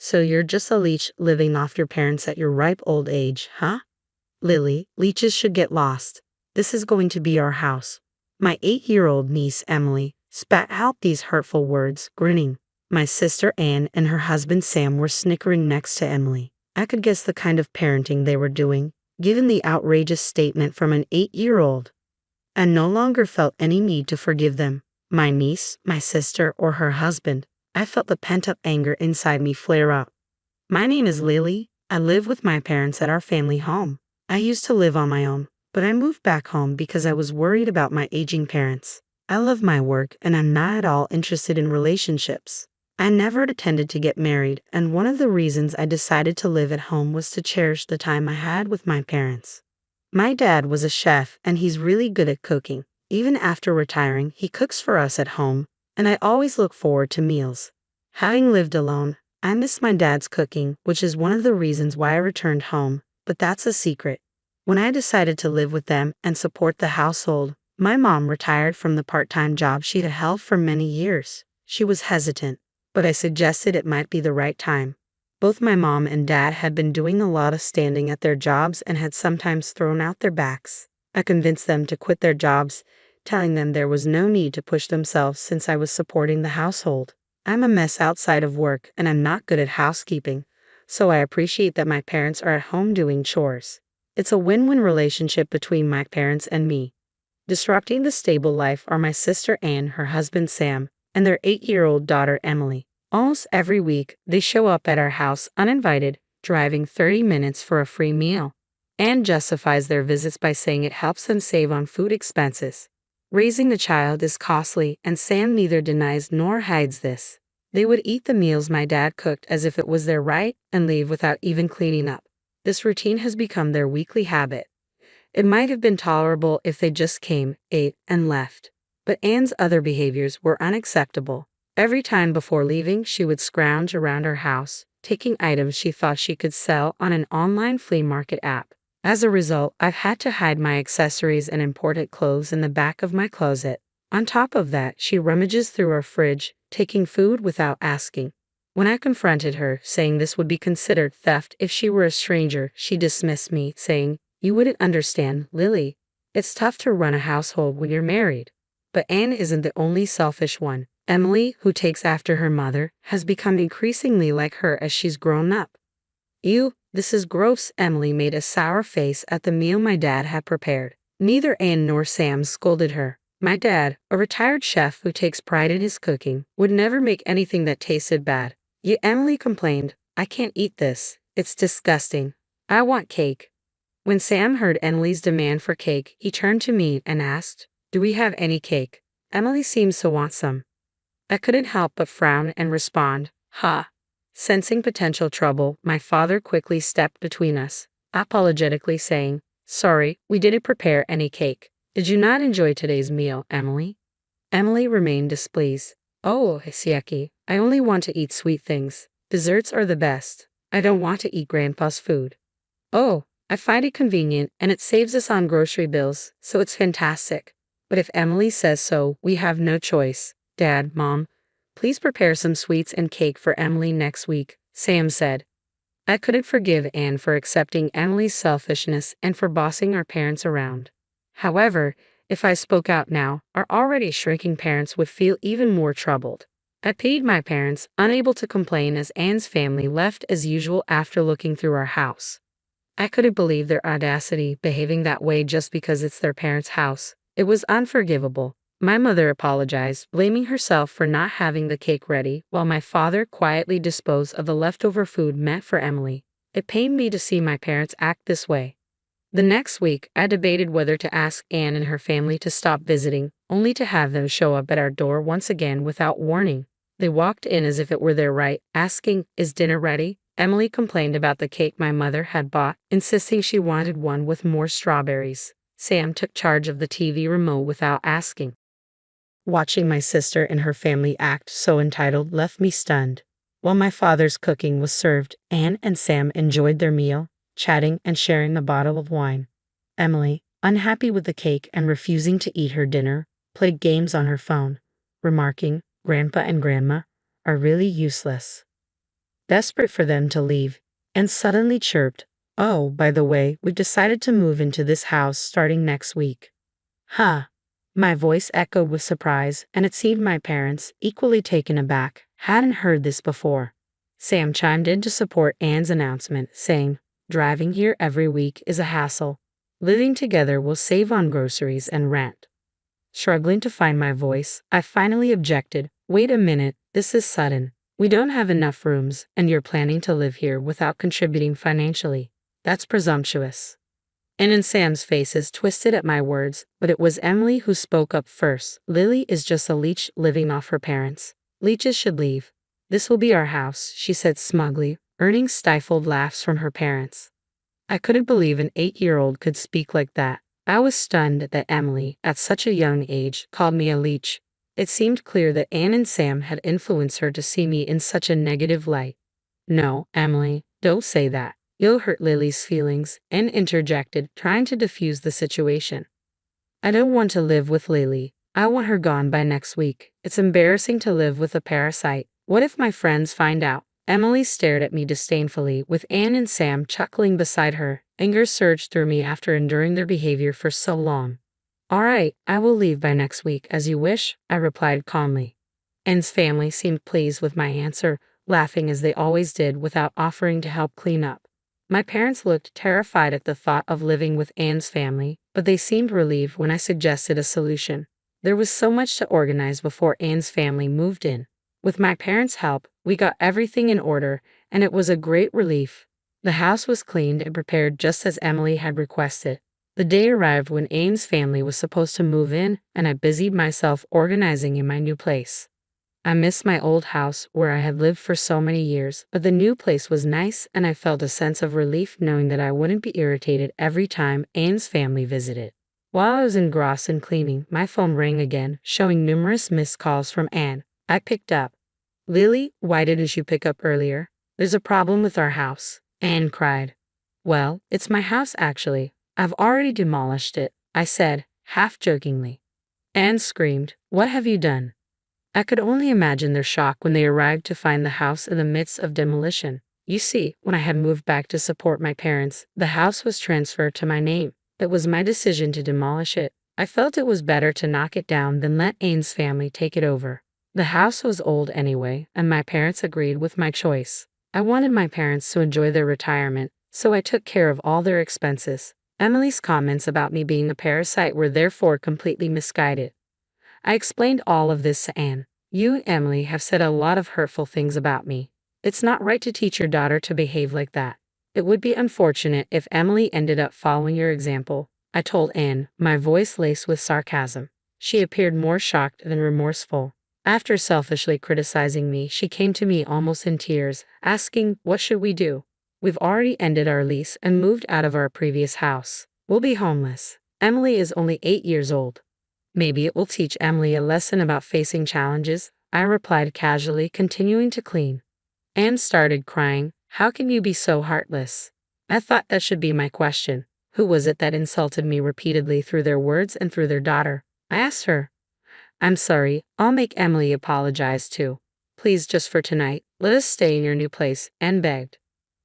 So you're just a leech living off your parents at your ripe old age, huh? Lily, leeches should get lost. This is going to be our house. My 8-year-old niece Emily spat out these hurtful words, grinning. My sister Anne and her husband Sam were snickering next to Emily. I could guess the kind of parenting they were doing, given the outrageous statement from an 8-year-old. I no longer felt any need to forgive them, my niece, my sister, or her husband. I felt the pent-up anger inside me flare up. My name is Lily. I live with my parents at our family home. I used to live on my own, but I moved back home because I was worried about my aging parents. I love my work and I'm not at all interested in relationships. I never intended to get married, and one of the reasons I decided to live at home was to cherish the time I had with my parents. My dad was a chef and he's really good at cooking. Even after retiring, he cooks for us at home, and I always look forward to meals. Having lived alone, I miss my dad's cooking, which is one of the reasons why I returned home, but that's a secret. When I decided to live with them and support the household, my mom retired from the part-time job she'd held for many years. She was hesitant, but I suggested it might be the right time. Both my mom and dad had been doing a lot of standing at their jobs and had sometimes thrown out their backs. I convinced them to quit their jobs, telling them there was no need to push themselves since I was supporting the household. I'm a mess outside of work and I'm not good at housekeeping, so I appreciate that my parents are at home doing chores. It's a win-win relationship between my parents and me. Disrupting the stable life are my sister Anne, her husband Sam, and their 8-year-old daughter Emily. Almost every week, they show up at our house uninvited, driving 30 minutes for a free meal. Anne justifies their visits by saying it helps them save on food expenses. Raising a child is costly, and Sam neither denies nor hides this. They would eat the meals my dad cooked as if it was their right and leave without even cleaning up. This routine has become their weekly habit. It might have been tolerable if they just came, ate, and left. But Anne's other behaviors were unacceptable. Every time before leaving, she would scrounge around her house, taking items she thought she could sell on an online flea market app. As a result, I've had to hide my accessories and imported clothes in the back of my closet. On top of that, she rummages through our fridge, taking food without asking. When I confronted her, saying this would be considered theft if she were a stranger, she dismissed me, saying, "You wouldn't understand, Lily. It's tough to run a household when you're married." But Anne isn't the only selfish one. Emily, who takes after her mother, has become increasingly like her as she's grown up. "Ew, this is gross." Emily made a sour face at the meal my dad had prepared. Neither Anne nor Sam scolded her. My dad, a retired chef who takes pride in his cooking, would never make anything that tasted bad. Yet Emily complained, "I can't eat this. It's disgusting. I want cake." When Sam heard Emily's demand for cake, he turned to me and asked, "Do we have any cake? Emily seems to want some." I couldn't help but frown and respond, "Ha." Sensing potential trouble, my father quickly stepped between us, apologetically saying, "Sorry, we didn't prepare any cake. Did you not enjoy today's meal, Emily?" Emily remained displeased. "Oh, Hisiaki, I only want to eat sweet things. Desserts are the best. I don't want to eat Grandpa's food." "Oh, I find it convenient and it saves us on grocery bills, so it's fantastic. But if Emily says so, we have no choice." "Dad, Mom, please prepare some sweets and cake for Emily next week," Sam said. I couldn't forgive Anne for accepting Emily's selfishness and for bossing our parents around. However, if I spoke out now, our already shrinking parents would feel even more troubled. I pitied my parents, unable to complain as Anne's family left as usual after looking through our house. I couldn't believe their audacity, behaving that way just because it's their parents' house. It was unforgivable. My mother apologized, blaming herself for not having the cake ready, while my father quietly disposed of the leftover food meant for Emily. It pained me to see my parents act this way. The next week, I debated whether to ask Anne and her family to stop visiting, only to have them show up at our door once again without warning. They walked in as if it were their right, asking, "Is dinner ready?" Emily complained about the cake my mother had bought, insisting she wanted one with more strawberries. Sam took charge of the TV remote without asking. Watching my sister and her family act so entitled left me stunned. While my father's cooking was served, Anne and Sam enjoyed their meal, chatting and sharing a bottle of wine. Emily, unhappy with the cake and refusing to eat her dinner, played games on her phone, remarking, "Grandpa and Grandma are really useless." desperate for them to leave, and suddenly chirped, "Oh, by the way, we've decided to move into this house starting next week." Huh. My voice echoed with surprise, and it seemed my parents, equally taken aback, hadn't heard this before. Sam chimed in to support Anne's announcement, saying, "Driving here every week is a hassle. Living together will save on groceries and rent." Struggling to find my voice, I finally objected. "Wait a minute, this is sudden. We don't have enough rooms, and you're planning to live here without contributing financially. That's presumptuous." Anne and Sam's faces twisted at my words, but it was Emily who spoke up first. "Lily is just a leech living off her parents. Leeches should leave. This will be our house," she said smugly, earning stifled laughs from her parents. I couldn't believe an 8-year-old could speak like that. I was stunned that Emily, at such a young age, called me a leech. It seemed clear that Anne and Sam had influenced her to see me in such a negative light. "No, Emily, don't say that. You'll hurt Lily's feelings," Anne interjected, trying to defuse the situation. "I don't want to live with Lily. I want her gone by next week. It's embarrassing to live with a parasite. What if my friends find out?" Emily stared at me disdainfully, with Anne and Sam chuckling beside her. Anger surged through me after enduring their behavior for so long. "All right, I will leave by next week, as you wish," I replied calmly. Anne's family seemed pleased with my answer, laughing as they always did without offering to help clean up. My parents looked terrified at the thought of living with Anne's family, but they seemed relieved when I suggested a solution. There was so much to organize before Anne's family moved in. With my parents' help, we got everything in order, and it was a great relief. The house was cleaned and prepared just as Emily had requested. The day arrived when Anne's family was supposed to move in, and I busied myself organizing in my new place. I missed my old house where I had lived for so many years, but the new place was nice, and I felt a sense of relief knowing that I wouldn't be irritated every time Anne's family visited. While I was engrossed in cleaning, my phone rang again, showing numerous missed calls from Anne. I picked up. "Lily, why didn't you pick up earlier? There's a problem with our house," Anne cried. "Well, it's my house actually. I've already demolished it," I said, half jokingly. Anne screamed, "What have you done?" I could only imagine their shock when they arrived to find the house in the midst of demolition. You see, when I had moved back to support my parents, the house was transferred to my name. It was my decision to demolish it. I felt it was better to knock it down than let Anne's family take it over. The house was old anyway, and my parents agreed with my choice. I wanted my parents to enjoy their retirement, so I took care of all their expenses. Emily's comments about me being a parasite were therefore completely misguided. I explained all of this to Anne. "You and Emily have said a lot of hurtful things about me. It's not right to teach your daughter to behave like that. It would be unfortunate if Emily ended up following your example," I told Anne, my voice laced with sarcasm. She appeared more shocked than remorseful. After selfishly criticizing me, she came to me almost in tears, asking, "What should we do? We've already ended our lease and moved out of our previous house. We'll be homeless. Emily is only 8 years old." "Maybe it will teach Emily a lesson about facing challenges," I replied casually, continuing to clean. Anne started crying. "How can you be so heartless?" I thought that should be my question. Who was it that insulted me repeatedly through their words and through their daughter? I asked her. "I'm sorry, I'll make Emily apologize too. Please, just for tonight, let us stay in your new place," Anne begged.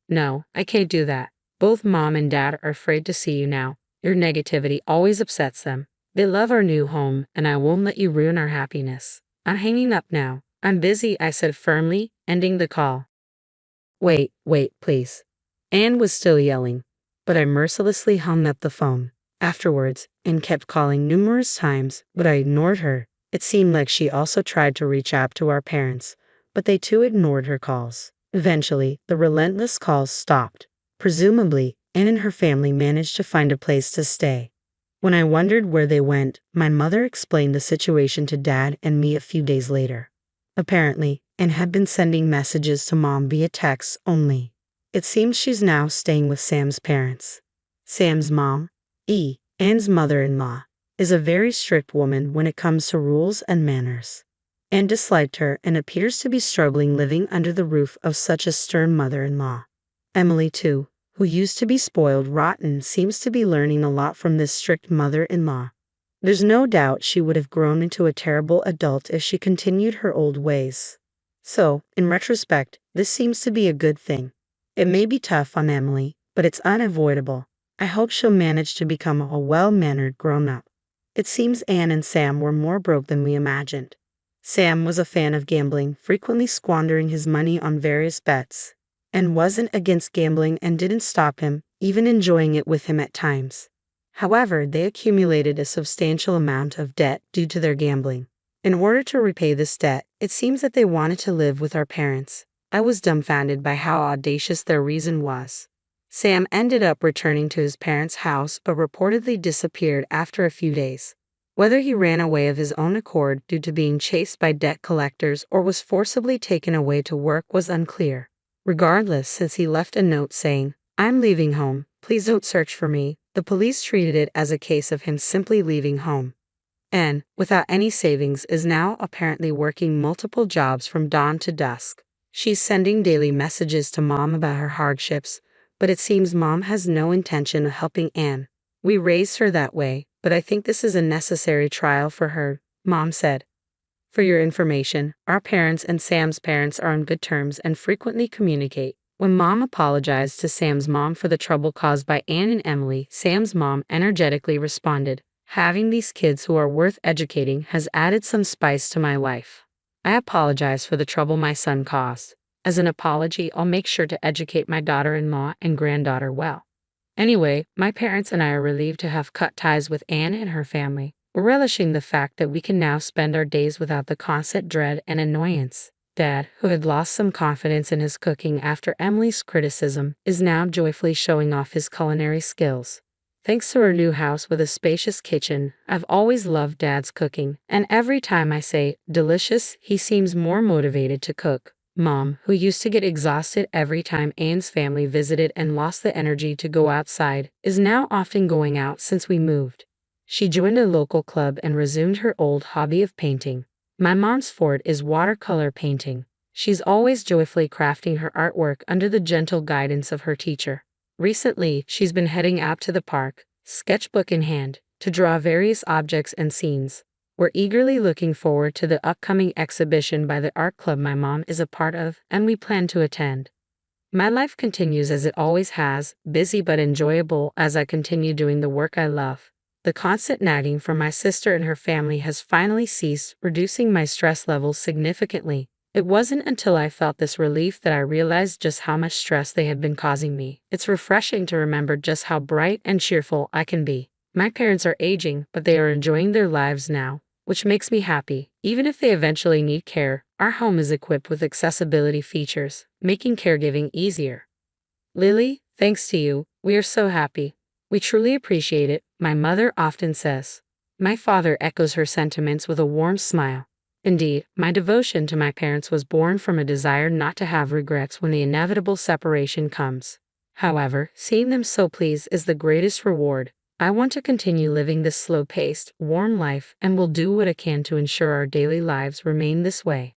"No, I can't do that. Both Mom and Dad are afraid to see you now. Your negativity always upsets them. They love our new home, and I won't let you ruin our happiness. I'm hanging up now. I'm busy," I said firmly, ending the call. Wait, please." Anne was still yelling, but I mercilessly hung up the phone. Afterwards, Anne kept calling numerous times, but I ignored her. It seemed like she also tried to reach out to our parents, but they too ignored her calls. Eventually, the relentless calls stopped. Presumably, Anne and her family managed to find a place to stay. When I wondered where they went, my mother explained the situation to Dad and me a few days later. Apparently, Anne had been sending messages to Mom via text only. It seems she's now staying with Sam's parents. Sam's mom, Anne's mother-in-law, is a very strict woman when it comes to rules and manners. Anne disliked her and appears to be struggling living under the roof of such a stern mother-in-law. Emily, too, who used to be spoiled rotten, seems to be learning a lot from this strict mother-in-law. There's no doubt she would have grown into a terrible adult if she continued her old ways. So, in retrospect, this seems to be a good thing. It may be tough on Emily, but it's unavoidable. I hope she'll manage to become a well-mannered grown-up. It seems Anne and Sam were more broke than we imagined. Sam was a fan of gambling, frequently squandering his money on various bets, and wasn't against gambling and didn't stop him, even enjoying it with him at times. However, they accumulated a substantial amount of debt due to their gambling. In order to repay this debt, it seems that they wanted to live with our parents. I was dumbfounded by how audacious their reason was. Sam ended up returning to his parents' house but reportedly disappeared after a few days. Whether he ran away of his own accord due to being chased by debt collectors or was forcibly taken away to work was unclear. Regardless, since he left a note saying, "I'm leaving home, please don't search for me," the police treated it as a case of him simply leaving home. Anne, without any savings, is now apparently working multiple jobs from dawn to dusk. She's sending daily messages to Mom about her hardships, but it seems Mom has no intention of helping Anne. "We raised her that way, but I think this is a necessary trial for her," Mom said. For your information, our parents and Sam's parents are on good terms and frequently communicate. When Mom apologized to Sam's mom for the trouble caused by Anne and Emily, Sam's mom energetically responded, "Having these kids who are worth educating has added some spice to my life. I apologize for the trouble my son caused. As an apology, I'll make sure to educate my daughter-in-law and granddaughter well." Anyway, my parents and I are relieved to have cut ties with Anne and her family. We're relishing the fact that we can now spend our days without the constant dread and annoyance. Dad, who had lost some confidence in his cooking after Emily's criticism, is now joyfully showing off his culinary skills. Thanks to our new house with a spacious kitchen, I've always loved Dad's cooking, and every time I say, "delicious," he seems more motivated to cook. Mom, who used to get exhausted every time Anne's family visited and lost the energy to go outside, is now often going out since we moved. She joined a local club and resumed her old hobby of painting. My mom's forte is watercolor painting. She's always joyfully crafting her artwork under the gentle guidance of her teacher. Recently, she's been heading out to the park, sketchbook in hand, to draw various objects and scenes. We're eagerly looking forward to the upcoming exhibition by the art club my mom is a part of, and we plan to attend. My life continues as it always has, busy but enjoyable as I continue doing the work I love. The constant nagging from my sister and her family has finally ceased, reducing my stress levels significantly. It wasn't until I felt this relief that I realized just how much stress they had been causing me. It's refreshing to remember just how bright and cheerful I can be. My parents are aging, but they are enjoying their lives now, which makes me happy. Even if they eventually need care, our home is equipped with accessibility features, making caregiving easier. "Lily, thanks to you, we are so happy. We truly appreciate it," my mother often says. My father echoes her sentiments with a warm smile. Indeed, my devotion to my parents was born from a desire not to have regrets when the inevitable separation comes. However, seeing them so pleased is the greatest reward. I want to continue living this slow-paced, warm life and will do what I can to ensure our daily lives remain this way.